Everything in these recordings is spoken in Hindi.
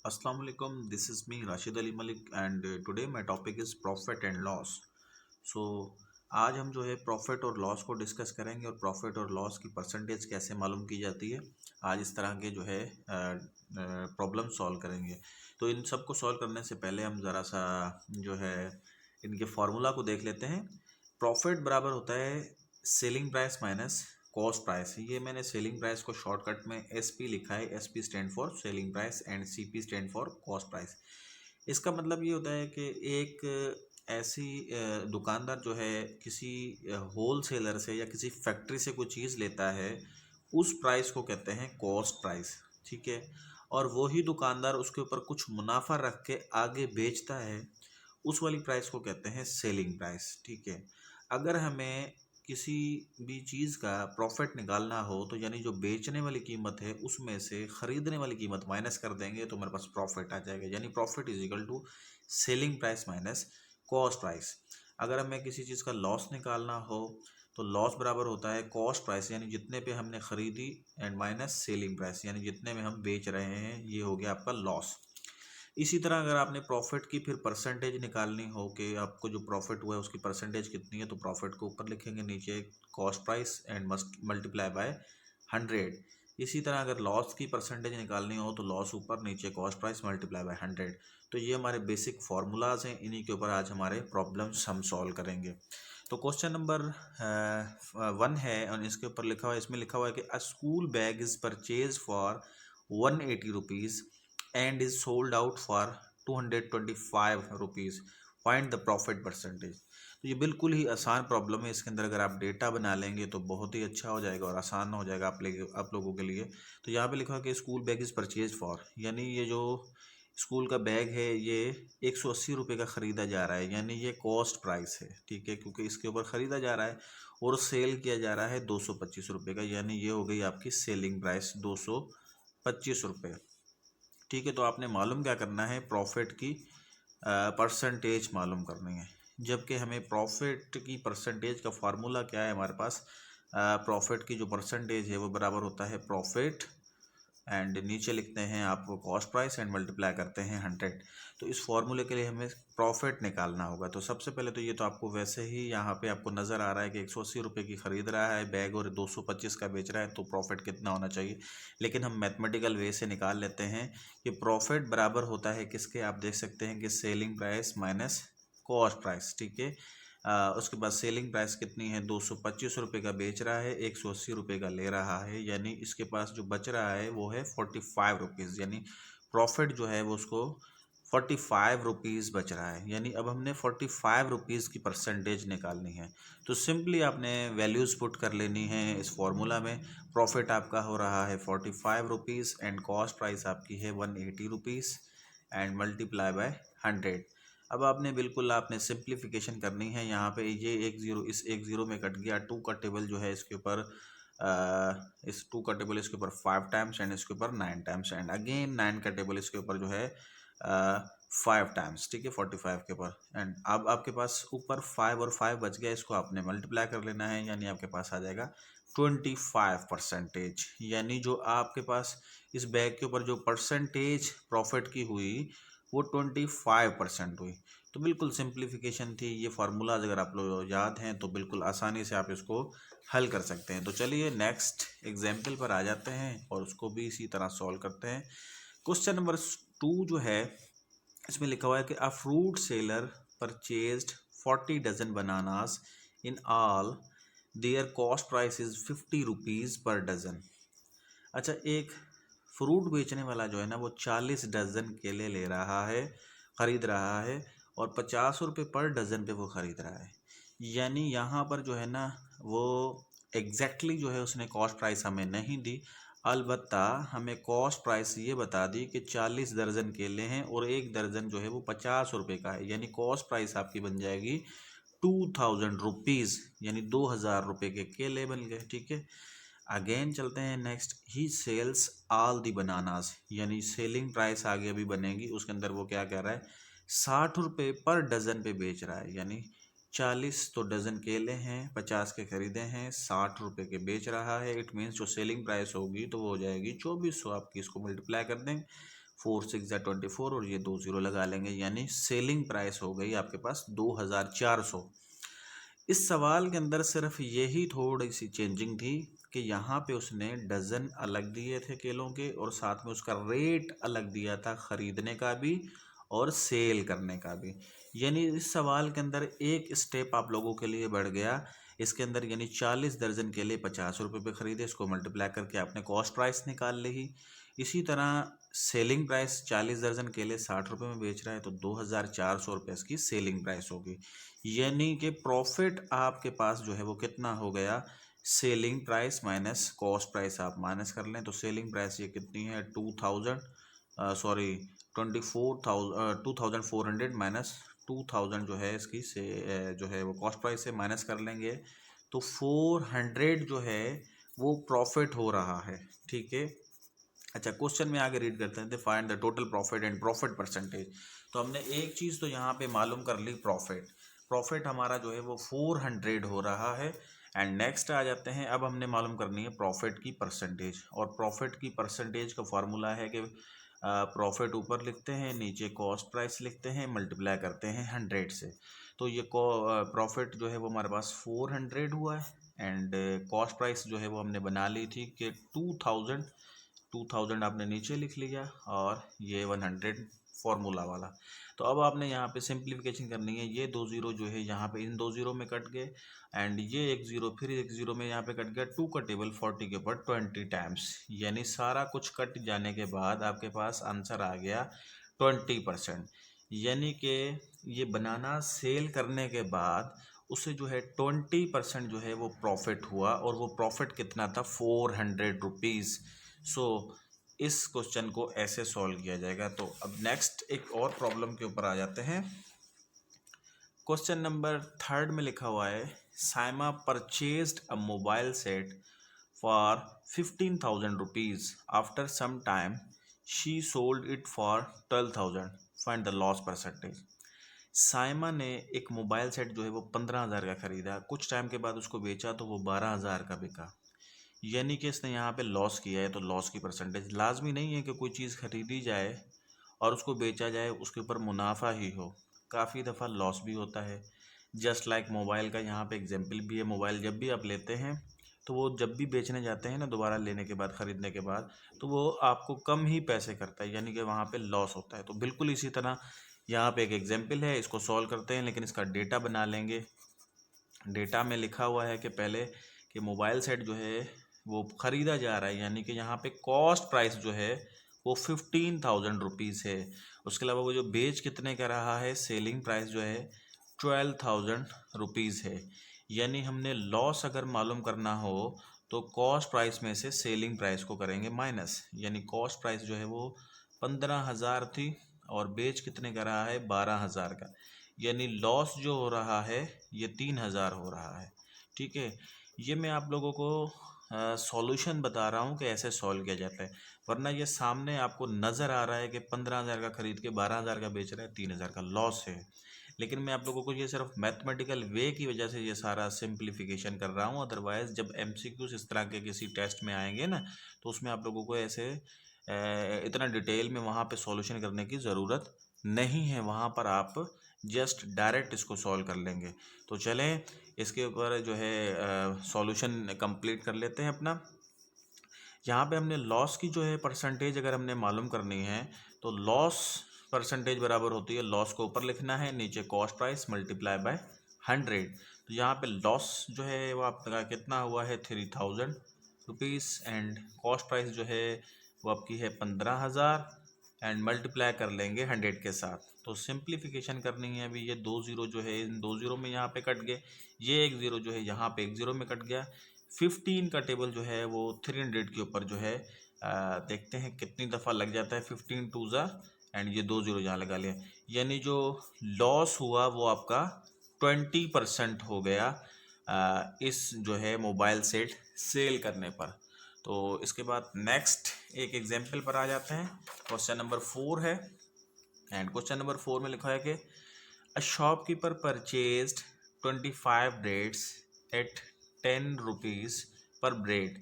Assalamu alaikum. This is me Rashid Ali Malik and today my topic is profit and loss. So आज हम जो है प्रॉफिट और लॉस को डिस्कस करेंगे और प्रॉफिट और लॉस की परसेंटेज कैसे मालूम की जाती है। आज इस तरह के जो है प्रॉब्लम सॉल्व करेंगे। तो इन सब को सॉल्व करने से पहले हम ज़रा सा जो है इनके फार्मूला को देख लेते हैं। प्रॉफिट बराबर होता है selling price minus cost price. ये मैंने सेलिंग प्राइस को शॉर्टकट में एसपी लिखा है। SP stand for selling price and CP stand for cost price. इसका मतलब ये होता है कि एक ऐसी दुकानदार जो है किसी होल सेलर से या किसी फैक्ट्री से कोई चीज़ लेता है, उस प्राइस को कहते हैं कॉस्ट प्राइस। ठीक है। और वही दुकानदार उसके ऊपर कुछ मुनाफा रख के आगे बेचता है, उस वाली प्राइस को कहते हैं सेलिंग प्राइस। ठीक है। अगर हमें किसी भी चीज़ का प्रॉफिट निकालना हो तो यानी जो बेचने वाली कीमत है उसमें से ख़रीदने वाली कीमत माइनस कर देंगे तो हमारे पास प्रॉफिट आ जाएगा। यानी profit is equal to selling price minus cost price. अगर हमें किसी चीज़ का लॉस निकालना हो तो लॉस बराबर होता है कॉस्ट प्राइस यानी जितने पे हमने ख़रीदी एंड माइनस सेलिंग प्राइस यानी जितने में हम बेच रहे हैं, ये हो गया आपका लॉस। इसी तरह अगर आपने प्रॉफिट की फिर परसेंटेज निकालनी हो कि आपको जो प्रॉफिट हुआ है उसकी परसेंटेज कितनी है, तो प्रॉफिट को ऊपर लिखेंगे, नीचे cost price and must multiply by 100। इसी तरह अगर लॉस की परसेंटेज निकालनी हो तो लॉस ऊपर, नीचे कॉस्ट प्राइस मल्टीप्लाई बाय 100। तो ये हमारे बेसिक फार्मूलाज हैं, इन्हीं के ऊपर आज हमारे प्रॉब्लम्स हम सॉल्व करेंगे। तो क्वेश्चन नंबर 1 है और इसके ऊपर लिखा हुआ है, इसमें लिखा हुआ है कि अ school bag is purchase for 180 rupees and is sold out for 225 rupees. Find the profit percentage. तो ये बिल्कुल ही आसान प्रॉब्लम है। इसके अंदर अगर आप डेटा बना लेंगे तो बहुत ही अच्छा हो जाएगा और आसान हो जाएगा आप लोगों के लिए। तो यहाँ पे लिखा है कि school bag is purchase for, यानी ये जो स्कूल का बैग है ये 180 रुपये का ख़रीदा जा रहा है, यानी ये कॉस्ट प्राइस है। ठीक है, क्योंकि इसके ऊपर ख़रीदा जा रहा है और सेल किया जा रहा है 225 रुपये का, यानी ये हो गई आपकी सेलिंग प्राइस 225 रुपये। ठीक है। तो आपने मालूम क्या करना है, प्रॉफिट की परसेंटेज मालूम करनी है। जबकि हमें प्रॉफिट की परसेंटेज का फार्मूला क्या है हमारे पास, प्रॉफिट की जो परसेंटेज है वो बराबर होता है प्रॉफिट एंड नीचे लिखते हैं आपको कॉस्ट प्राइस एंड मल्टीप्लाई करते हैं 100। तो इस फॉर्मूले के लिए हमें प्रॉफिट निकालना होगा। तो सबसे पहले तो ये तो आपको वैसे ही यहाँ पे आपको नज़र आ रहा है कि 180 रुपये की ख़रीद रहा है बैग और 225 का बेच रहा है, तो प्रॉफिट कितना होना चाहिए। लेकिन हम मैथमेटिकल वे से निकाल लेते हैं कि प्रॉफिट बराबर होता है किसके, आप देख सकते हैं कि selling price minus cost price. ठीक है। उसके बाद सेलिंग प्राइस कितनी है, 225 रुपये का बेच रहा है, 180 रुपये का ले रहा है, यानी इसके पास जो बच रहा है वो है 45 रुपीज़। यानी प्रॉफिट जो है वो उसको 45 रुपीज़ बच रहा है। यानी अब हमने 45 रुपीज़ की परसेंटेज निकालनी है। तो सिंपली आपने वैल्यूज़ पुट कर लेनी है इस फॉर्मूला में। प्रॉफिट आपका हो रहा है 45 रुपीज़ एंड कॉस्ट प्राइस आपकी है 180 रुपीज़ एंड मल्टीप्लाई बाय 100। अब आपने सिंप्लीफिकेशन करनी है। यहाँ पे ये एक ज़ीरो इस एक ज़ीरो में कट गया, टू का टेबल जो है इसके ऊपर इस टू का टेबल इसके ऊपर 5 टाइम्स एंड इसके ऊपर 9 टाइम्स एंड अगेन 9 का टेबल इसके ऊपर जो है 5 टाइम्स। ठीक है, 45 के ऊपर। एंड अब आपके पास ऊपर 5 और 5 बच गया, इसको आपने मल्टीप्लाई कर लेना है, यानी आपके पास आ जाएगा 25%। यानी जो आपके पास इस बैग के ऊपर जो परसेंटेज प्रॉफिट की हुई वो 25% हुई। तो बिल्कुल सिंप्लीफिकेशन थी। ये फार्मूलाज अगर आप लोग याद हैं तो बिल्कुल आसानी से आप इसको हल कर सकते हैं। तो चलिए नेक्स्ट एग्जाम्पल पर आ जाते हैं और उसको भी इसी तरह सॉल्व करते हैं। क्वेश्चन नंबर 2 जो है इसमें लिखा हुआ है कि a fruit seller purchased 40 dozen bananas in all, their cost price is 50 rupees per dozen. अच्छा, एक फ्रूट बेचने वाला जो है ना वो 40 डजन केले ले रहा है, ख़रीद रहा है, और 50 रुपये पर डज़न पे वो ख़रीद रहा है। यानी यहाँ पर जो है ना वो जो है उसने कॉस्ट प्राइस हमें नहीं दी, अलबत्ता हमें कॉस्ट प्राइस ये बता दी कि 40 दर्जन केले हैं और एक दर्जन जो है वो 50 रुपये का है। यानी कॉस्ट प्राइस आपकी बन जाएगी 2000 रुपीज़, यानी 2000 रुपये के केले बन गए। ठीक है। अगेन चलते हैं next, he sells all the bananas, यानी सेलिंग प्राइस आगे अभी बनेगी, उसके अंदर वो क्या कह रहा है, 60 रुपये पर डज़न पे बेच रहा है। यानी 40 तो डज़न केले हैं, 50 के खरीदे हैं, 60 रुपये के बेच रहा है। इट मीन्स जो सेलिंग प्राइस होगी तो वो हो जाएगी 2400। आपकी इसको मल्टीप्लाई कर दें 4 6 24 और ये 2 0 लगा लेंगे, यानी सेलिंग प्राइस हो गई आपके पास 2400। इस सवाल के अंदर सिर्फ यही थोड़ी सी चेंजिंग थी कि यहाँ पे उसने डजन अलग दिए थे केलों के और साथ में उसका रेट अलग दिया था खरीदने का भी और सेल करने का भी। यानी इस सवाल के अंदर एक स्टेप आप लोगों के लिए बढ़ गया इसके अंदर, यानी 40 दर्जन केले 50 रुपये पे खरीदे, इसको मल्टीप्लाई करके आपने कॉस्ट प्राइस निकाल ली। इसी तरह सेलिंग प्राइस 40 दर्जन केले 60 रुपये में बेच रहा है तो 2400 रुपये इसकी सेलिंग प्राइस होगी। यानी कि प्रॉफिट आपके पास जो है वो कितना हो गया, selling price minus cost price आप माइनस कर लें तो सेलिंग प्राइस ये कितनी है 2400 माइनस 2000 जो है इसकी से जो है वो कॉस्ट प्राइस से माइनस कर लेंगे तो 400 जो है वो प्रॉफिट हो रहा है। ठीक है, अच्छा क्वेश्चन में आगे रीड करते हैं, find the total profit and profit percentage. तो हमने एक चीज़ तो यहाँ पे मालूम कर ली, प्रॉफिट हमारा जो है वो 400 हो रहा है। एंड नेक्स्ट आ जाते हैं, अब हमने मालूम करनी है प्रॉफिट की परसेंटेज, और प्रॉफिट की परसेंटेज का फॉर्मूला है कि प्रॉफिट ऊपर लिखते हैं, नीचे कॉस्ट प्राइस लिखते हैं, मल्टीप्लाई करते हैं 100 से। तो ये प्रॉफिट जो है वो हमारे पास 400 हुआ है एंड कॉस्ट प्राइस जो है वो हमने बना ली थी कि 2000 आपने नीचे लिख लिया और ये 100 फॉर्मूला वाला। तो अब आपने यहाँ पे सिंप्लीफिकेशन करनी है, ये 2 0 जो है यहाँ पे इन 2 0 में कट गए एंड ये 1 0 फिर 1 0 में यहाँ पे कट गया, 2 का टेबल 40 के ऊपर 20 टाइम्स, यानी सारा कुछ कट जाने के बाद आपके पास आंसर आ गया 20%। यानी कि ये बनाना सेल करने के बाद उसे जो है 20% जो है वो प्रॉफिट हुआ और वो प्रॉफिट कितना था 400 रुपीज़। सो इस क्वेश्चन को ऐसे सॉल्व किया जाएगा। तो अब नेक्स्ट एक और प्रॉब्लम के ऊपर आ जाते हैं। क्वेश्चन नंबर 3 में लिखा हुआ है, Saima purchased a mobile set for 15,000 rupees, after some time she sold it for 12,000, find the loss percentage. Saima ने एक मोबाइल सेट जो है वो 15,000 का खरीदा, कुछ टाइम के बाद उसको बेचा तो वो 12,000 का बिका, यानी कि इसने यहाँ पे लॉस किया है। तो लॉस की परसेंटेज, लाजमी नहीं है कि कोई चीज़ खरीदी जाए और उसको बेचा जाए उसके ऊपर मुनाफा ही हो, काफ़ी दफ़ा लॉस भी होता है। जस्ट लाइक मोबाइल का यहाँ पे एग्जांपल भी है, मोबाइल जब भी आप लेते हैं तो वो जब भी बेचने जाते हैं ना दोबारा लेने के बाद, ख़रीदने के बाद, तो वो आपको कम ही पैसे करता है, यानी कि वहाँ पे लॉस होता है। तो बिल्कुल इसी तरह यहाँ पे एक एग्जांपल है, इसको सॉल्व करते हैं लेकिन इसका डेटा बना लेंगे। डेटा में लिखा हुआ है कि पहले कि मोबाइल सेट जो है वो ख़रीदा जा रहा है, यानी कि यहाँ पे कॉस्ट प्राइस जो है वो 15,000 रुपीज़ है। उसके अलावा वो जो बेच कितने का रहा है, सेलिंग प्राइस जो है 12,000 रुपीज़ है। यानी हमने लॉस अगर मालूम करना हो तो कॉस्ट प्राइस में से सेलिंग प्राइस को करेंगे माइनस, यानी कॉस्ट प्राइस जो है वो 15,000 थी और बेच कितने का रहा है 12,000 का, यानी लॉस जो हो रहा है ये 3,000 हो रहा है। ठीक है, ये मैं आप लोगों को सॉल्यूशन बता रहा हूँ कि ऐसे सॉल्व किया जाता है, वरना ये सामने आपको नज़र आ रहा है कि 15,000 का खरीद के 12,000 का बेच रहा है, 3,000 का लॉस है। लेकिन मैं आप लोगों को ये सिर्फ मैथमेटिकल वे की वजह से ये सारा सिंप्लीफिकेशन कर रहा हूँ, अदरवाइज़ जब एमसीक्यूज इस तरह के किसी टेस्ट में आएंगे ना तो उसमें आप लोगों को ऐसे इतना डिटेल में वहाँ पे सॉल्यूशन करने की ज़रूरत नहीं है, वहाँ पर आप जस्ट डायरेक्ट इसको सॉल्व कर लेंगे। तो चलें इसके ऊपर जो है सॉल्यूशन कंप्लीट कर लेते हैं अपना। यहाँ पे हमने लॉस की जो है परसेंटेज अगर हमने मालूम करनी है तो लॉस परसेंटेज बराबर होती है, लॉस को ऊपर लिखना है, नीचे कॉस्ट प्राइस मल्टीप्लाई बाय 100। तो यहाँ पे लॉस जो है वो आपका कितना हुआ है 3,000 रुपीज़ एंड कॉस्ट प्राइस जो है वो आपकी है 15,000 एंड मल्टीप्लाई कर लेंगे 100 के साथ। तो सिंप्लीफिकेशन करनी है अभी, ये 2 0 जो है इन 2 0 में यहाँ पे कट गए, ये 1 0 जो है यहाँ पे 1 0 में कट गया। 15 का टेबल जो है वो 300 के ऊपर जो है देखते हैं कितनी दफ़ा लग जाता है, 15 2 ज़ा एंड ये 2 0 यहाँ लगा लिया, यानी जो लॉस हुआ वो आपका 20% हो गया इस जो है मोबाइल सेट सेल करने पर। तो इसके बाद नेक्स्ट एक एग्जांपल पर आ जाते हैं, क्वेश्चन नंबर 4 है एंड क्वेश्चन नंबर 4 में लिखा है कि a shopkeeper purchased 25 breads at 10 rupees per bread.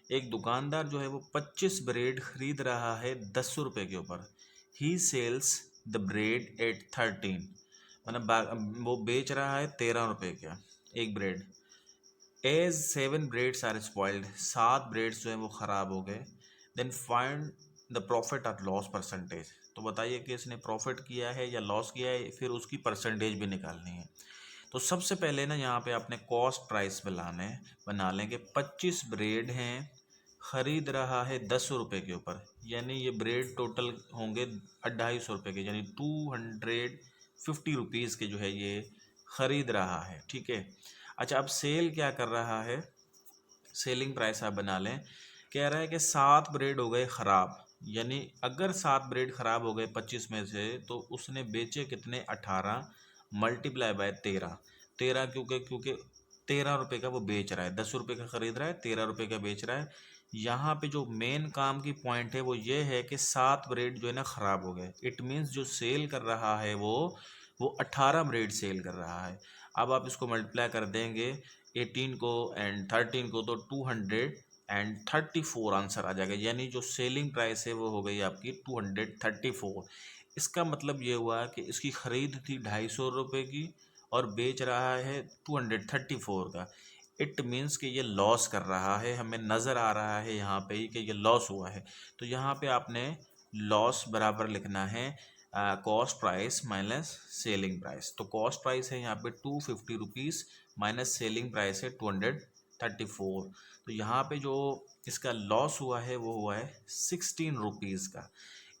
एक दुकानदार जो है वो 25 ब्रेड खरीद रहा है 10 रुपये के ऊपर। ही सेल्स द ब्रेड एट 13, मतलब वो बेच रहा है 13 रुपये का एक bread. As 7 breads are spoiled, 7 breads जो है वो ख़राब हो गए। देन फाइंड द प्रॉफिट और लॉस परसेंटेज, तो बताइए कि इसने प्रॉफिट किया है या लॉस किया है, फिर उसकी परसेंटेज भी निकालनी है। तो सबसे पहले ना यहाँ पे आपने कॉस्ट प्राइस बना लेंगे। 25 ब्रेड हैं, ख़रीद रहा है 10 रुपये के ऊपर, यानी ये ब्रेड टोटल होंगे 250 रुपये के, यानी 250 रुपीज़ के जो है ये ख़रीद रहा है, ठीक है। अच्छा, अब सेल क्या कर रहा है, सेलिंग प्राइस आप बना लें। कह रहा है कि 7 ब्रेड हो गए ख़राब, यानी अगर 7 ब्रेड ख़राब हो गए 25 में से, तो उसने बेचे कितने, 18 मल्टीप्लाई बाय 13। 13 क्योंकि क्योंकि 13 रुपये का वो बेच रहा है, 10 रुपये का ख़रीद रहा है, 13 रुपये का बेच रहा है। यहाँ पे जो मेन काम की पॉइंट है वो ये है कि 7 ब्रेड जो है ना ख़राब हो गए। इट मीन्स जो सेल कर रहा है वो 18 ब्रेड सेल कर रहा है। अब आप इसको मल्टीप्लाई कर देंगे 18 को एंड 13 को, तो 234 आंसर आ जाएगा, यानी जो सेलिंग प्राइस है वो हो गई आपकी 234। इसका मतलब ये हुआ कि इसकी ख़रीद थी 250 रुपये की और बेच रहा है 234 का। इट मीन्स कि ये लॉस कर रहा है, हमें नज़र आ रहा है यहाँ पे ही कि ये लॉस हुआ है। तो यहाँ पे आपने लॉस बराबर लिखना है cost price minus selling price. तो कॉस्ट प्राइस है यहाँ पे 250 रुपीज़ माइनस सेलिंग प्राइस है 234। तो यहाँ पे जो इसका लॉस हुआ है वो हुआ है 16 रुपीज़ का।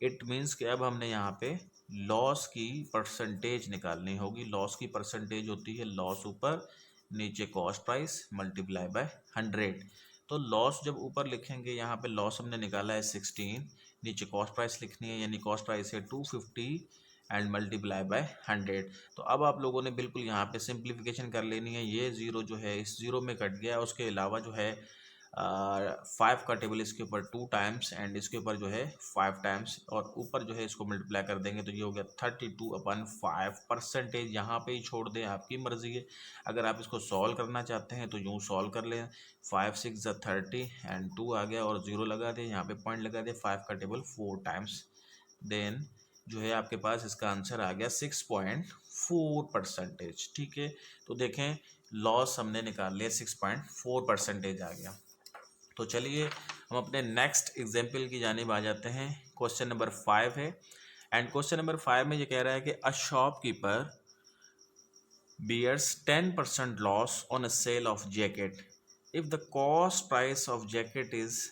इट मीन्स कि अब हमने यहाँ पे लॉस की परसेंटेज निकालनी होगी। लॉस की परसेंटेज होती है लॉस ऊपर नीचे कॉस्ट प्राइस मल्टीप्लाई बाय 100। तो लॉस जब ऊपर लिखेंगे, यहाँ पे लॉस हमने निकाला है 16, नीचे कॉस्ट प्राइस लिखनी है, यानी कॉस्ट प्राइस है 250 एंड मल्टीप्लाई बाय 100। तो अब आप लोगों ने बिल्कुल यहाँ पे सिंप्लीफिकेशन कर लेनी है। ये ज़ीरो जो है इस ज़ीरो में कट गया, उसके अलावा जो है 5 का टेबल इसके ऊपर 2 टाइम्स एंड इसके ऊपर जो है 5 टाइम्स, और ऊपर जो है इसको मल्टीप्लाई कर देंगे तो ये हो गया 32/5। परसेंटेज यहाँ पे ही छोड़ दें, आपकी मर्ज़ी है। अगर आप इसको सॉल्व करना चाहते हैं तो यूँ सॉल्व कर लें। 5 6 30 एंड 2 आ गया और 0 लगा दें, यहाँ पे पॉइंट लगा दें, 5 का टेबल 4 टाइम्स, देन जो है आपके पास इसका आंसर आ गया 6.4%। ठीक है, तो देखें लॉस हमने निकाल लिया 6.4% आ गया। तो चलिए हम अपने नेक्स्ट एग्जाम्पल की जानिब आ जाते हैं। क्वेश्चन नंबर 5 है एंड क्वेश्चन नंबर 5 में ये कह रहा है कि a shopkeeper bears 10% loss on a sale of jacket if the cost price of jacket is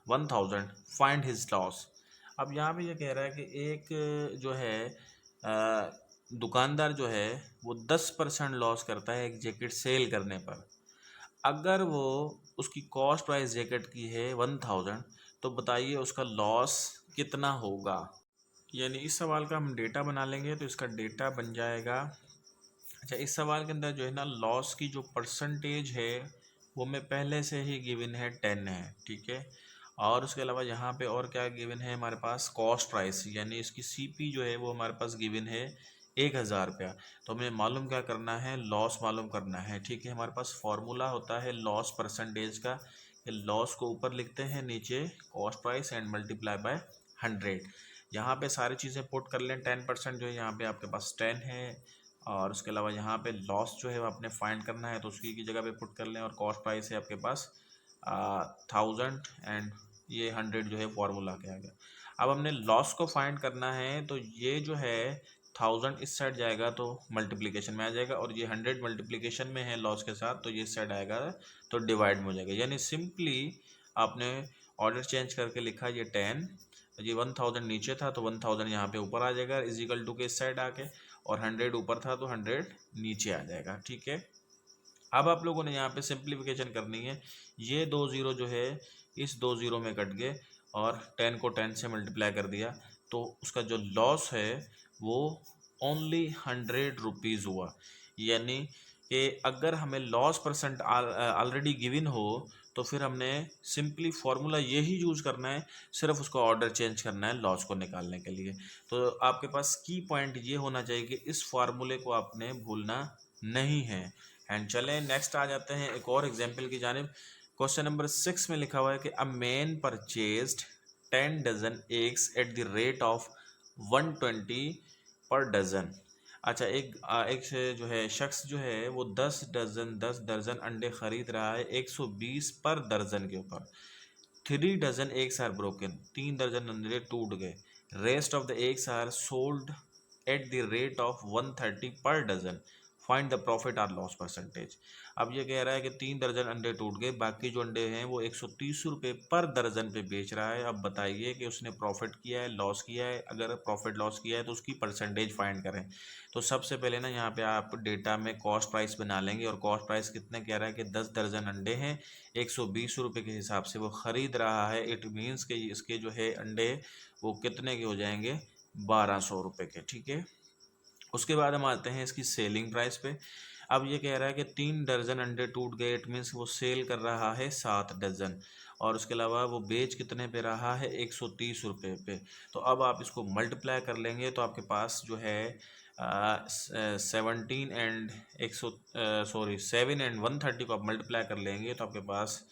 1000, find his loss। अब यहाँ पे ये कह रहा है कि एक जो है दुकानदार जो है वो 10% लॉस करता है एक जैकेट सेल करने पर। अगर वो उसकी कॉस्ट प्राइस जैकेट की है 1000, तो बताइए उसका लॉस कितना होगा। यानी इस सवाल का हम डेटा बना लेंगे तो इसका डेटा बन जाएगा। अच्छा, इस सवाल के अंदर जो है ना लॉस की जो परसेंटेज है वो मैं पहले से ही गिवन है 10 है, ठीक है। और उसके अलावा यहाँ पे और क्या गिवन है हमारे पास, कॉस्ट प्राइस, यानी इसकी सीपी जो है वो हमारे पास गिवन है 1000 रुपया। तो हमें मालूम क्या करना है, लॉस मालूम करना है, ठीक है। हमारे पास फॉर्मूला होता है लॉस परसेंटेज का, लॉस को ऊपर लिखते हैं, नीचे cost price and multiply by 100। यहाँ पे सारी चीज़ें पुट कर लें। 10% जो है यहाँ पे आपके पास 10 है, और उसके अलावा यहाँ पे लॉस जो है वो आपने फाइंड करना है तो उसकी की जगह पे पुट कर लें, और कॉस्ट प्राइस है आपके पास 1000 एंड ये 100 जो है फार्मूला के आ गया। अब हमने लॉस को फाइंड करना है तो ये जो है 1000 इस साइड जाएगा तो मल्टीप्लिकेशन में आ जाएगा, और ये 100 मल्टीप्लिकेशन में है लॉस के साथ तो ये इस साइड आएगा तो डिवाइड में हो जाएगा। यानी सिंपली आपने ऑर्डर चेंज करके लिखा ये 10, ये 1000 नीचे था तो 1000 यहाँ पे ऊपर आ जाएगा इजिकल टू के इस साइड आके, और 100 ऊपर था तो 100 नीचे आ जाएगा, ठीक है। अब आप लोगों ने यहाँ पे सिंप्लीफिकेशन करनी है। ये 2 ज़ीरो जो है इस 2 ज़ीरो में कट गए और 10 को 10 से मल्टीप्लाई कर दिया, तो उसका जो लॉस है वो ओनली 100 रुपीज़ हुआ। यानी कि अगर हमें लॉस परसेंट ऑलरेडी गिवन हो तो फिर हमने सिंपली फार्मूला यही यूज़ करना है, सिर्फ उसको ऑर्डर चेंज करना है लॉस को निकालने के लिए। तो आपके पास की पॉइंट ये होना चाहिए कि इस फार्मूले को आपने भूलना नहीं है। एंड चलें नेक्स्ट आ जाते हैं एक और एग्जाम्पल की जानिब। क्वेश्चन नंबर 6 में लिखा हुआ है कि a man purchased 10 dozen eggs at the rate of 120 per dozen. अच्छा, एक से जो है शख्स जो है वो 10 दर्जन अंडे खरीद रहा है 120 पर दर्जन के ऊपर। 3 डजन एग्स आर ब्रोकन, 3 दर्जन अंडे टूट गए। Rest of the eggs are sold at the rate of 130 per dozen. Find the profit or loss percentage. अब ये कह रहा है कि 3 दर्जन अंडे टूट गए, बाकी जो अंडे हैं वो 130 रुपये पर दर्जन पे बेच रहा है। अब बताइए कि उसने प्रॉफिट किया है लॉस किया है। अगर प्रॉफिट लॉस किया है तो उसकी परसेंटेज फाइंड करें। तो सबसे पहले ना यहाँ पे आप डेटा में कॉस्ट प्राइस बना लेंगे, और कॉस्ट प्राइस कितने कह रहा है कि 10 दर्जन अंडे हैं 120 रुपये के हिसाब से वो ख़रीद रहा है। इट मीन्स कि इसके जो है अंडे वो कितने के हो जाएंगे, 1200 रुपये के। ठीक है, उसके बाद हम आते हैं इसकी सेलिंग प्राइस पे। अब ये कह रहा है कि 3 दर्जन अंडे टूट गए, इट मीन्स वो सेल कर रहा है 7 डजन, और उसके अलावा वो बेच कितने पे रहा है, 130 रुपये पे। तो अब आप इसको मल्टीप्लाई कर लेंगे तो आपके पास जो है 17 एंड 7 एंड 130 को आप मल्टीप्लाई कर लेंगे तो आपके पास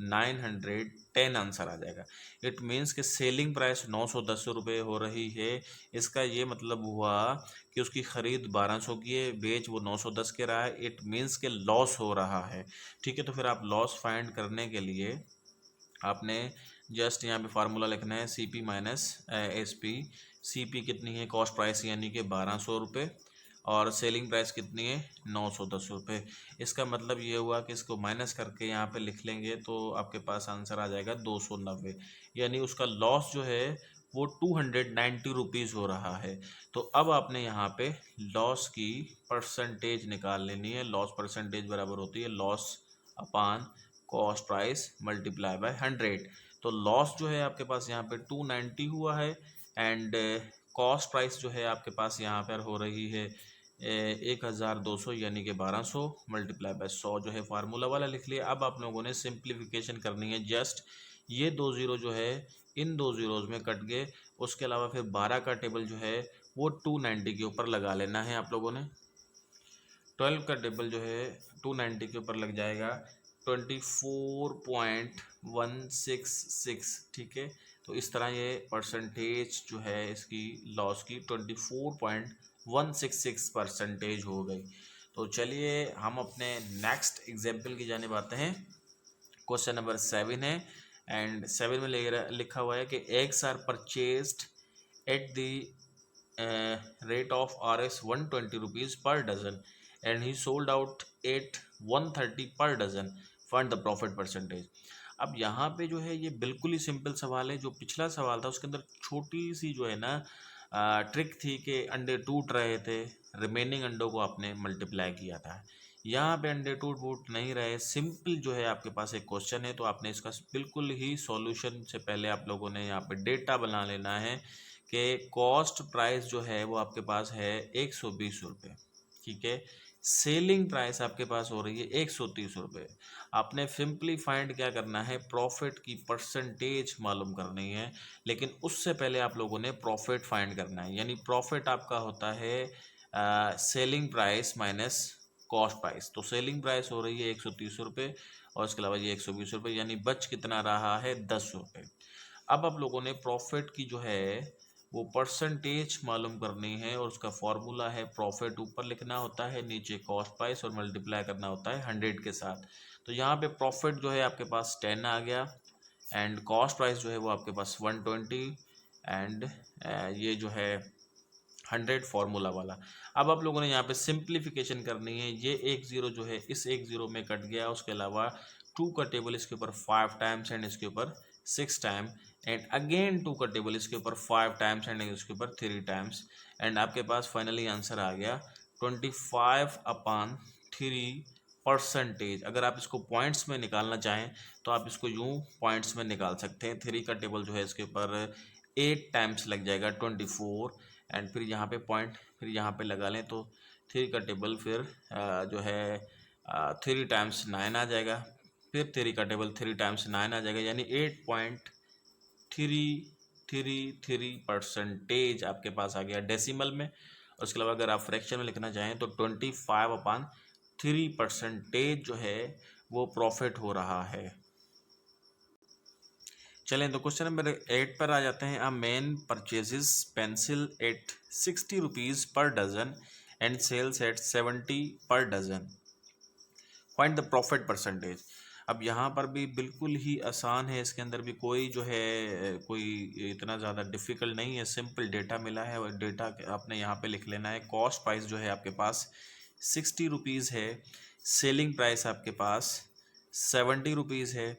910 आंसर आ जाएगा। इट मीन्स कि सेलिंग प्राइस 910 रुपये हो रही है। इसका ये मतलब हुआ कि उसकी ख़रीद 1200 की है, बेच वो 910 के रहा है। इट मीन्स के लॉस हो रहा है। ठीक है, तो फिर आप लॉस फाइंड करने के लिए आपने जस्ट यहाँ पे फार्मूला लिखना है C P minus S P. C P कितनी है, कॉस्ट प्राइस यानी कि 1200 रुपये, और सेलिंग प्राइस कितनी है, 910 रुपये। इसका मतलब ये हुआ कि इसको माइनस करके यहाँ पे लिख लेंगे तो आपके पास आंसर आ जाएगा 290, यानी उसका लॉस जो है वो 290 रुपीज़ हो रहा है। तो अब आपने यहाँ पे लॉस की परसेंटेज निकाल लेनी है। लॉस परसेंटेज बराबर होती है loss upon cost price multiply by 100। तो लॉस जो है आपके पास यहाँ पे 290 हुआ है, एंड कॉस्ट प्राइस जो है आपके पास यहाँ पर हो रही है 1200, यानी कि 1200 मल्टीप्लाई बाय 100 जो है फार्मूला वाला लिख लिया। अब आप लोगों ने सिंप्लीफिकेशन करनी है। जस्ट ये 2 ज़ीरो जो है इन 2 ज़ीरोज़ में कट गए। उसके अलावा फिर 12 का टेबल जो है वो 290 के ऊपर लगा लेना है आप लोगों ने। 12 का टेबल जो है 290 के ऊपर लग जाएगा 24.166। ठीक है, तो इस तरह ये परसेंटेज जो है इसकी लॉस की 24.166 परसेंटेज हो गई। तो चलिए हम अपने नेक्स्ट एग्जाम्पल की जानिब आते हैं। क्वेश्चन नंबर 7 है, एंड 7 में लिखा हुआ है कि eggs are purchased at the rate of Rs 120 rupees per dozen and he sold out at 130 per dozen. Find the profit percentage. अब यहाँ पे जो है ये बिल्कुल ही सिंपल सवाल है। जो पिछला सवाल था उसके अंदर छोटी सी जो है ना ट्रिक थी कि अंडे टूट रहे थे, रिमेनिंग अंडों को आपने मल्टीप्लाई किया था। यहाँ पे अंडे टूट नहीं रहे, सिंपल जो है आपके पास एक क्वेश्चन है, तो आपने इसका बिल्कुल ही सॉल्यूशन से पहले आप लोगों ने यहाँ पे डेटा बना लेना है कि कॉस्ट प्राइस जो है वो आपके पास है 120 रुपये। ठीक है, सेलिंग प्राइस आपके पास हो रही है 130 रुपये। आपने सिंपली फाइंड क्या करना है, प्रॉफिट की परसेंटेज मालूम करनी है। लेकिन उससे पहले आप लोगों ने प्रॉफिट फाइंड करना है, यानी प्रॉफिट आपका होता है selling price minus cost price. तो सेलिंग प्राइस हो रही है 130 रुपये, और इसके अलावा ये 120 रुपये, यानी बच कितना रहा है, 10 रुपये। अब आप लोगों ने प्रॉफिट की जो है वो परसेंटेज मालूम करनी है, और उसका फॉर्मूला है प्रॉफिट ऊपर लिखना होता है, नीचे कॉस्ट प्राइस, और मल्टीप्लाई करना होता है 100 के साथ। तो यहाँ पे प्रॉफिट जो है आपके पास 10 आ गया, एंड कॉस्ट प्राइस जो है वो आपके पास 120, एंड ये जो है 100 फार्मूला वाला। अब आप लोगों ने यहाँ पे सिंप्लीफिकेशन करनी है। ये एक ज़ीरो जो है इस एक ज़ीरो में कट गया, उसके अलावा 2 का टेबल इसके ऊपर 5 टाइम्स एंड इसके ऊपर 6 टाइम, एंड अगेन 2 का टेबल इसके ऊपर 5 टाइम्स एंड इसके ऊपर 3 टाइम्स, एंड आपके पास फाइनली आंसर आ गया 25/3 परसेंटेज। अगर आप इसको पॉइंट्स में निकालना चाहें तो आप इसको यूँ पॉइंट्स में निकाल सकते हैं। 3 का टेबल जो है इसके ऊपर 8 टाइम्स लग जाएगा 24, एंड फिर यहाँ पे पॉइंट फिर यहाँ पे लगा लें तो 3 का टेबल फिर जो है 3 टाइम्स 9 आ जाएगा, फिर 3 का टेबल 3 टाइम्स 9 आ जाएगा, यानी 8.333 परसेंटेज आपके पास आ गया डेसिमल में। और उसके अलावा अगर आप फ्रैक्शन में लिखना चाहें तो 25/3 परसेंटेज जो है वो प्रॉफिट हो रहा है। चलें तो क्वेश्चन नंबर 8 पर आ जाते हैं। A man purchases pencil at 60 rupees per dozen and sells at 70 per dozen, find the profit percentage. अब यहाँ पर भी बिल्कुल ही आसान है, इसके अंदर भी कोई जो है कोई इतना ज़्यादा डिफ़िकल्ट नहीं है, सिंपल डेटा मिला है और डेटा आपने यहाँ पे लिख लेना है। कॉस्ट प्राइस जो है आपके पास 60 रुपीज़ है, सेलिंग प्राइस आपके पास 70 रुपीज़ है।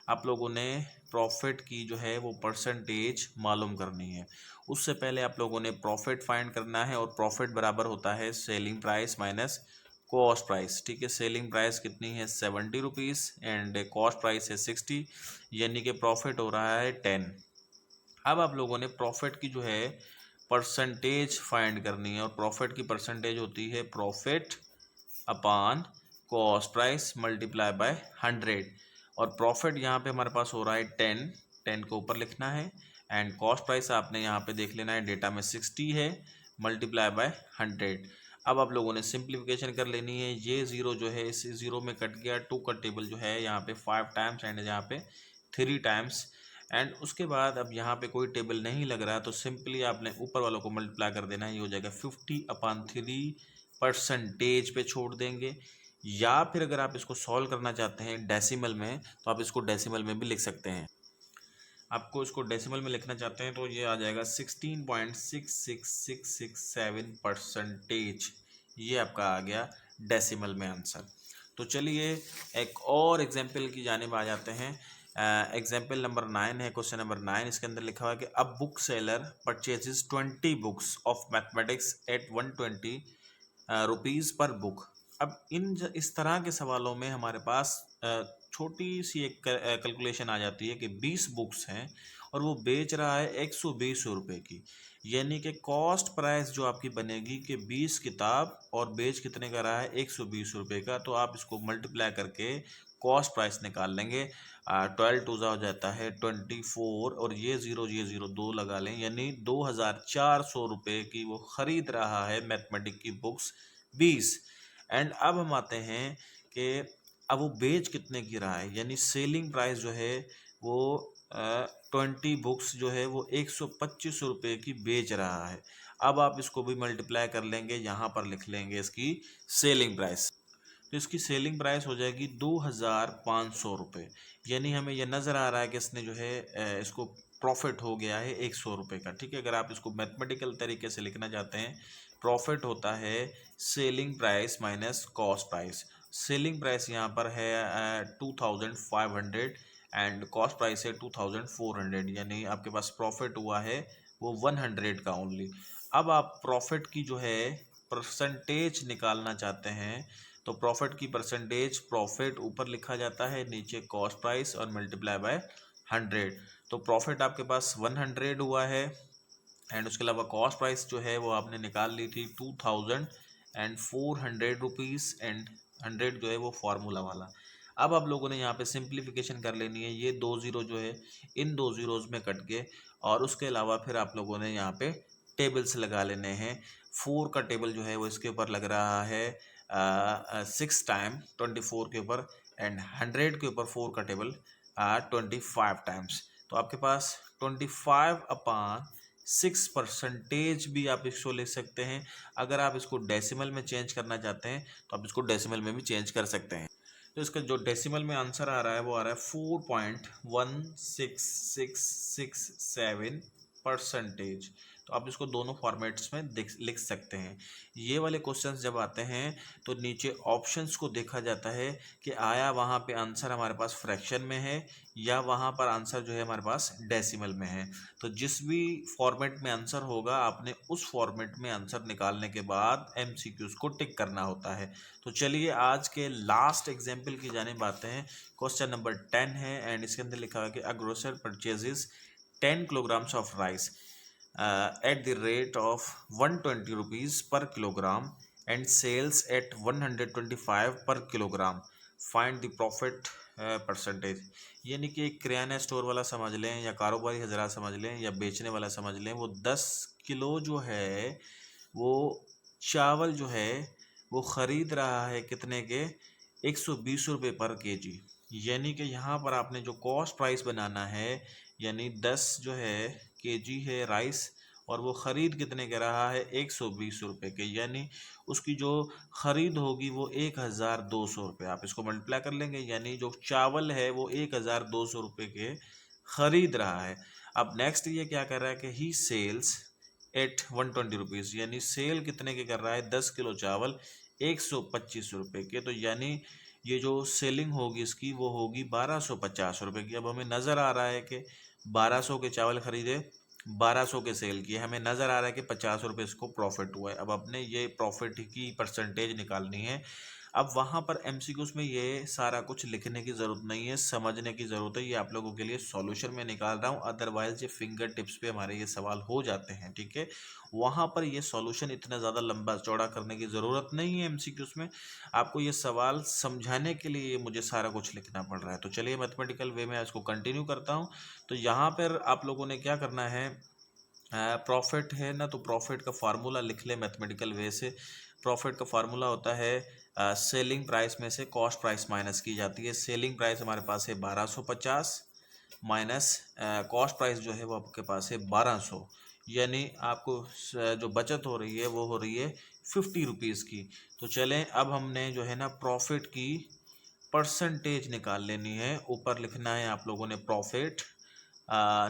आप लोगों ने प्रॉफिट की जो है वो परसेंटेज मालूम करनी है। उससे पहले आप लोगों ने प्रॉफिट फाइंड करना है और प्रॉफिट बराबर होता है selling price minus cost price. ठीक है, सेलिंग प्राइस कितनी है 70 रुपीज़ एंड कॉस्ट प्राइस है 60, यानी कि प्रॉफिट हो रहा है 10। अब आप लोगों ने प्रॉफिट की जो है परसेंटेज फाइंड करनी है और प्रॉफिट की परसेंटेज होती है profit upon cost price multiply by 100। और प्रॉफिट यहाँ पे हमारे पास हो रहा है 10 को ऊपर लिखना है एंड कॉस्ट प्राइस आपने यहाँ पे देख लेना है, डेटा में 60 है, मल्टीप्लाई बाय 100। अब आप लोगों ने सिंप्लीफिकेशन कर लेनी है। ये ज़ीरो जो है इस ज़ीरो में कट गया, 2 का टेबल जो है यहाँ पे 5 टाइम्स एंड यहाँ पे 3 टाइम्स। एंड उसके बाद अब यहाँ पे कोई टेबल नहीं लग रहा तो सिंपली आपने ऊपर वालों को मल्टीप्लाई कर देना है, ये हो जाएगा 50/3 परसेंटेज पे छोड़ देंगे। या फिर अगर आप इसको सॉल्व करना चाहते हैं डेसिमल में तो आप इसको डेसिमल में भी लिख सकते हैं। आपको इसको डेसिमल में लिखना चाहते हैं तो ये आ जाएगा 16.66667 परसेंटेज। ये आपका आ गया डेसिमल में आंसर। तो चलिए एक और एग्जाम्पल की जानिब आ जाते हैं। एग्जाम्पल नंबर 9 है, क्वेश्चन नंबर 9। इसके अंदर लिखा हुआ है कि a book seller purchases 20 books of mathematics eight 120 rupees पर बुक। अब इस तरह के सवालों में हमारे पास छोटी सी एक कैलकुलेशन आ जाती है कि 20 बुक्स हैं और वो बेच रहा है 120 रुपये की, यानी कि कॉस्ट प्राइस जो आपकी बनेगी कि 20 किताब और बेच कितने का रहा है 120 रुपये का। तो आप इसको मल्टीप्लाई करके कॉस्ट प्राइस निकाल लेंगे। 12 टू हो जाता है 24 और ये ज़ीरो दो लगा लें, यानी 2400 रुपये की वो ख़रीद रहा है मैथमेटिक की बुक्स 20। एंड अब हम आते हैं कि अब वो बेच कितने की रहा है, यानी सेलिंग प्राइस जो है वो 20 बुक्स जो है वो 125 रुपये की बेच रहा है। अब आप इसको भी मल्टीप्लाई कर लेंगे, यहाँ पर लिख लेंगे इसकी सेलिंग प्राइस। तो इसकी सेलिंग प्राइस हो जाएगी 2500 रुपये, यानी हमें यह नज़र आ रहा है कि इसने जो है इसको प्रॉफिट हो गया है 100 रुपये का। ठीक है, अगर आप इसको मैथमेटिकल तरीके से लिखना चाहते हैं, प्रॉफिट होता है selling price minus cost price. Selling price यहाँ पर है 2500 एंड कॉस्ट प्राइस है 2400, यानी आपके पास प्रॉफिट हुआ है वो 100 का ओनली। अब आप प्रॉफिट की जो है परसेंटेज निकालना चाहते हैं तो प्रॉफिट की परसेंटेज, प्रॉफिट ऊपर लिखा जाता है, नीचे कॉस्ट प्राइस और मल्टीप्लाई बाय 100। तो प्रॉफिट आपके पास 100 हुआ है एंड उसके अलावा कॉस्ट प्राइस जो है वो आपने निकाल ली थी 2400 रुपीज़ एंड 100 जो है वो फार्मूला वाला। अब आप लोगों ने यहाँ पे सिंप्लीफिकेशन कर लेनी है। ये 2 ज़ीरो जो है इन 2 ज़ीरोज़ में कट गए और उसके अलावा फिर आप लोगों ने यहाँ पे टेबल्स लगा लेने हैं। 4 का टेबल जो है वो इसके ऊपर लग रहा है 6 टाइम 24 के ऊपर एंड 100 के ऊपर 4 का टेबल 25 टाइम्स। तो आपके पास 25/6 परसेंटेज भी आप इसको ले सकते हैं। अगर आप इसको डेसिमल में चेंज करना चाहते हैं तो आप इसको डेसिमल में भी चेंज कर सकते हैं। तो इसका जो डेसिमल में आंसर आ रहा है वो आ रहा है 4.16667 परसेंटेज। तो आप इसको दोनों फॉर्मेट्स में लिख सकते हैं। ये वाले क्वेश्चंस जब आते हैं तो नीचे ऑप्शंस को देखा जाता है कि आया वहाँ पे आंसर हमारे पास फ्रैक्शन में है या वहाँ पर आंसर जो है हमारे पास डेसिमल में है। तो जिस भी फॉर्मेट में आंसर होगा आपने उस फॉर्मेट में आंसर निकालने के बाद एमसीक्यूज को टिक करना होता है। तो चलिए आज के लास्ट एग्जाम्पल की जानिब आते हैं। क्वेश्चन नंबर 10 है एंड इसके अंदर लिखा हुआ है कि a grocer purchases 10 kilograms of rice at the rate of 120 rupees per kilogram and sales at 125 per kilogram, find the profit percentage. यानी कि एक किराना स्टोर वाला समझ लें या कारोबारी हजरात समझ लें या बेचने वाला समझ लें, वो 10 किलो जो है वो चावल जो है वो ख़रीद रहा है कितने के 120 रुपये पर केजी। यानी कि यहाँ पर आपने जो कॉस्ट प्राइस बनाना है यानी 10 जो है केजी है राइस, और वो ख़रीद कितने के रहा है 120 रुपये के, यानी उसकी जो ख़रीद होगी वो 1200 रुपये। आप इसको मल्टीप्लाई कर लेंगे, यानी जो चावल है वो 1200 रुपये के ख़रीद रहा है। अब नेक्स्ट ये क्या कर रहा है कि ही सेल्स एट 120 रुपीज़, यानी सेल कितने के कर रहा है 10 किलो चावल 125 रुपये के। तो यानी ये जो सेलिंग होगी इसकी वो होगी 1250 रुपये की। अब हमें नज़र आ रहा है कि 1200 के चावल खरीदे, 1200 के सेल किए, हमें नज़र आ रहा है कि 50 रुपये इसको प्रॉफिट हुआ है। अब अपने ये प्रॉफिट की परसेंटेज निकालनी है। अब वहाँ पर एमसीक्यूज में ये सारा कुछ लिखने की ज़रूरत नहीं है, समझने की ज़रूरत है। ये आप लोगों के लिए सॉल्यूशन में निकाल रहा हूँ, अदरवाइज ये फिंगर टिप्स पे हमारे ये सवाल हो जाते हैं, ठीक है। वहाँ पर ये सॉल्यूशन इतना ज़्यादा लंबा चौड़ा करने की ज़रूरत नहीं है एमसीक्यूज में। आपको ये सवाल समझाने के लिए मुझे सारा कुछ लिखना पड़ रहा है। तो चलिए मैथमेटिकल वे में इसको कंटिन्यू करता हूँ। तो यहाँ पर आप लोगों ने क्या करना है, प्रॉफिट है ना, तो प्रॉफिट का फार्मूला लिख ले मैथमेटिकल वे से। प्रॉफिट का फार्मूला होता है सेलिंग प्राइस में से कॉस्ट प्राइस माइनस की जाती है। सेलिंग प्राइस हमारे पास है 1250 माइनस कॉस्ट प्राइस जो है वो आपके पास है 1200, यानी आपको जो बचत हो रही है वो हो रही है 50 रुपीज़ की। तो चलें अब हमने जो है ना प्रॉफिट की परसेंटेज निकाल लेनी है। ऊपर लिखना है आप लोगों ने प्रॉफिट,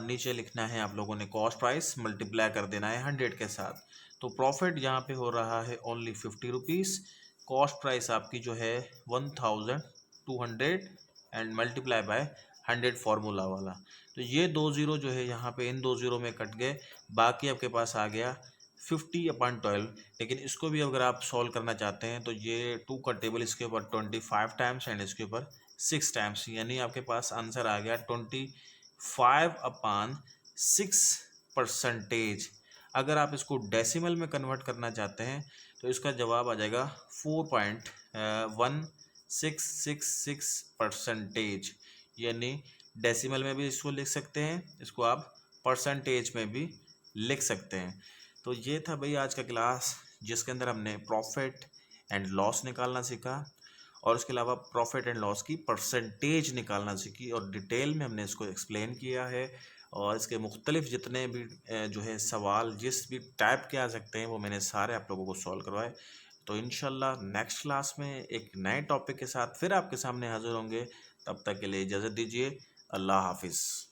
नीचे लिखना है आप लोगों ने कॉस्ट प्राइस, मल्टीप्लाई कर देना है 100 के साथ। तो प्रॉफिट यहाँ पे हो रहा है ओनली 50 रुपीज़, कॉस्ट प्राइस आपकी जो है 1200 एंड मल्टीप्लाई बाय 100 फार्मूला वाला। तो ये 2 ज़ीरो जो है यहाँ पे इन 2 ज़ीरो में कट गए, बाकी आपके पास आ गया 50/12। लेकिन इसको भी अगर आप सॉल्व करना चाहते हैं तो ये 2 का टेबल इसके ऊपर 25 टाइम्स एंड इसके ऊपर 6 टाइम्स, यानी आपके पास आंसर आ गया 25/6 परसेंटेज। अगर आप इसको डेसिमल में कन्वर्ट करना चाहते हैं तो इसका जवाब आ जाएगा 4.1666 परसेंटेज, यानी डेसिमल में भी इसको लिख सकते हैं, इसको आप परसेंटेज में भी लिख सकते हैं। तो ये था भाई आज का क्लास, जिसके अंदर हमने प्रॉफिट एंड लॉस निकालना सीखा, और उसके अलावा प्रॉफिट एंड लॉस की परसेंटेज निकालना सीखी, और डिटेल में हमने इसको एक्सप्लेन किया है। और इसके मुख्तलिफ जितने भी जो है सवाल जिस भी टाइप के आ सकते हैं वो मैंने सारे आप लोगों को सॉल्व करवाए। तो इंशाल्लाह नेक्स्ट क्लास में एक नए टॉपिक के साथ फिर आपके सामने हाजिर होंगे। तब तक के लिए इजाज़त दीजिए। अल्लाह हाफिज़।